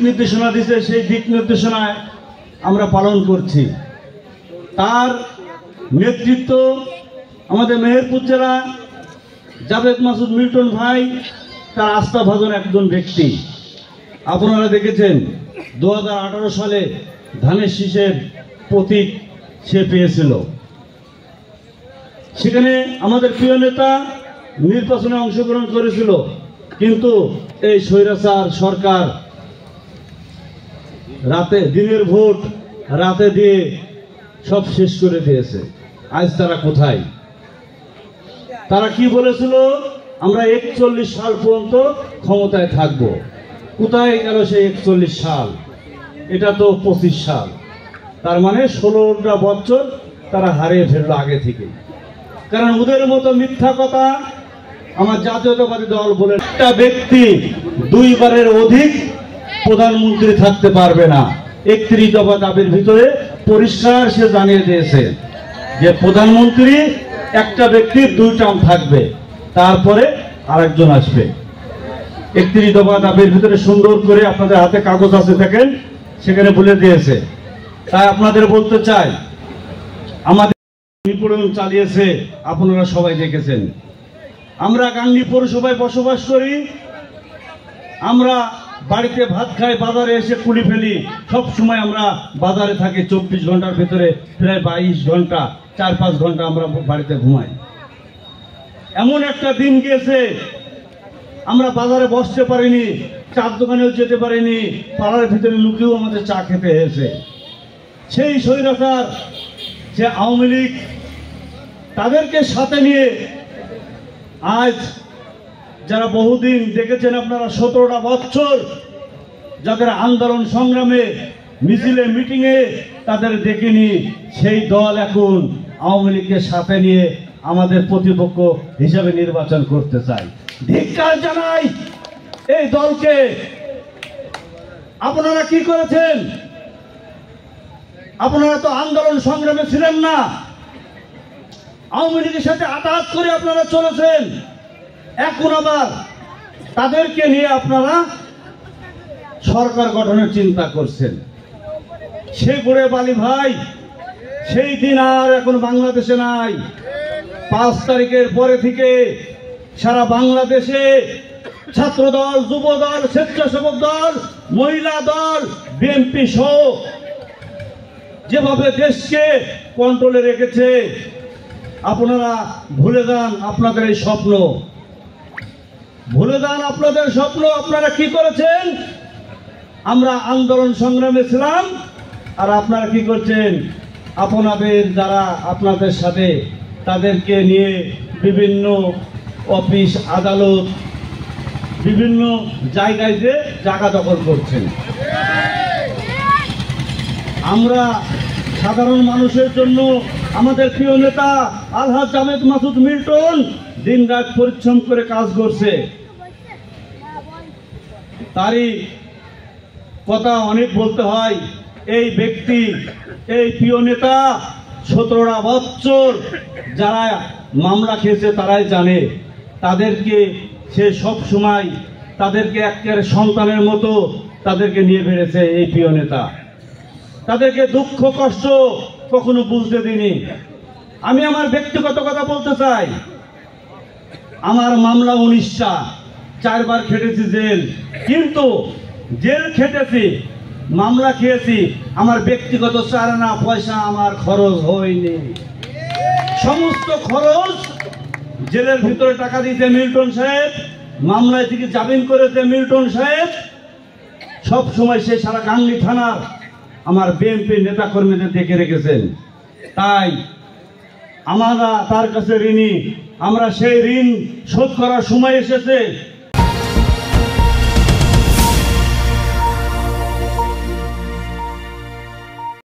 নির্দেশনা দিয়েছে সেই দিক নির্দেশনায় আমরা পালন করছি। তার নেতৃত্ব আমাদের মেহেরপুর জেলা জাভেদ মাসুদ মিল্টন ভাই তার আস্থাভাজন একজন ব্যক্তি। আপনারা দেখেছেন 2018 সালে ধানের শীষের প্রতীক সে পেয়েছিল। সেখানে আমাদের প্রিয় নেতা নির্বাচনে অংশগ্রহণ করেছিল, কিন্তু এই স্বৈরাচার সরকার রাতে দিনের ভোট রাতে দিয়ে সব শেষ করে দিয়েছে। আজ তারা কোথায়? তারা কি বলেছিল, আমরা 41 সাল পর্যন্ত ক্ষমতায় থাকব। কোথায় গেল সেই 41 সাল? এটা তো 25 সাল, তার মানে 16টা বছর তারা হারিয়ে ফেললো আগে থেকে। কারণ ওদের মতো মিথ্যা কথা আমার জাতীয়তাবাদী দল বলে একটা ব্যক্তি 2 বারের অধিক প্রধানমন্ত্রী থাকতে পারবে না। 31 দফা দাবির ভিতরে পরিষ্কার সে জানিয়ে দিয়েছে যে প্রধানমন্ত্রী একটা ব্যক্তির 2 টার্ম থাকবে, তারপরে আরেকজন আসবে। 31 দফা দাবির ভিতরে সুন্দর করে আপনাদের হাতে কাগজ আছে দেখেন, সেখানে বলে দিয়েছে। তাই আপনাদের বলতে চাই, আমাদের নিপীড়ন চালিয়েছে আপনারা সবাই দেখেছেন। আমরা গাংনী পৌরসভায় বসবাস করি, আমরা বাড়িতে ভাত খাই, বাজারে এসে কুলি ফেলি। সব সময় আমরা বাজারে থাকি 24 ঘন্টার ভিতরে প্রায় 22 ঘন্টা, 4-5 ঘন্টা আমরা বাড়িতে ঘুমাই। এমন একটা দিন গিয়েছে আমরা বাজারে বসতে পারিনি, চার দোকানেও যেতে পারিনি, পাড়ার ভিতরে লুকিয়েও আমাদের চা খেতে হয়েছে। সেই স্বৈরাচার যে আওয়ামী লীগ, তাদেরকে সাথে নিয়ে আজ যারা বহুদিন দেখেছেন আপনারা 17টা বছর যাদের আন্দোলন সংগ্রামে মিছিলে মিটিংয়ে তাদের দেখিনি, সেই দল এখন আওয়ামী লীগের সাথে নিয়ে আমাদের প্রতিপক্ষ হিসাবে নির্বাচন করতে চায়। ধিক্কার জানাই এই দলকে। আপনারা কি করেছেন? আপনারা তো আন্দোলন সংগ্রামে ছিলেন না, আওয়ামী লীগের সাথে আঘাত করে আপনারা চলেছেন। এখন আবার তাদেরকে নিয়ে আপনারা সরকার গঠনের চিন্তা করছেন। সে বুড়ে বালি ভাই সেই দিন আর এখন বাংলাদেশে নাই। 5 তারিখের পরে থেকে সারা বাংলাদেশে ছাত্র দল, যুব দল, স্বেচ্ছাসেবক দল, মহিলা দল, বিএনপি সহ যেভাবে দেশকে কন্ট্রোলে রেখেছে, আপনারা ভুলে যান আপনাদের এই স্বপ্ন, ভুলে যান আপনাদের স্বপ্ন। আপনারা কি করেছেন? আমরা আন্দোলন সংগ্রামে ছিলাম, আর আপনারা কি করছেন? আপনাদের যারা আপনাদের সাথে তাদেরকে নিয়ে বিভিন্ন অফিস আদালত বিভিন্ন জায়গায় যে জায়গা দখল করছেন। আমরা সাধারণ মানুষের জন্য আমাদের প্রিয় নেতা আলহাজ জাভেদ মাসুদ মিল্টন দিনরাত পরিশ্রম করে কাজ করছে। তারই কথা অনেক বলতে হয়। এই ব্যক্তি, এই প্রিয় নেতা 17টা বছর যারা মামলা খেয়েছে তারাই জানে। তাদেরকে সে সব সময় তাদেরকে একেবারে সন্তানের মতো তাদেরকে নিয়ে বেড়েছে এই প্রিয় নেতা। তাদেরকে দুঃখ কষ্ট কখনো বুঝতে দিনি। আমি আমার ব্যক্তিগত কথা বলতে চাই, আমার মামলা 19টা, 4 বার খেটেছি জেল, কিন্তু জেল খেটেছি, মামলা খেয়েছি, আমার ব্যক্তিগত 4 আনা পয়সা আমার খরচ হয়নি। সমস্ত খরচ জেলের ভিতরে টাকা দিতে মিল্টন সাহেব, মামলায় থেকে জামিন করেছে মিল্টন সাহেব। সব সময় সে সারা গাংনী থানার আমার বিএনপি নেতা কর্মীদের দেখে রেখেছেন। তাই আমরা তার কাছে ঋণী। আমরা সেই ঋণ শোধ করার সময় এসেছে।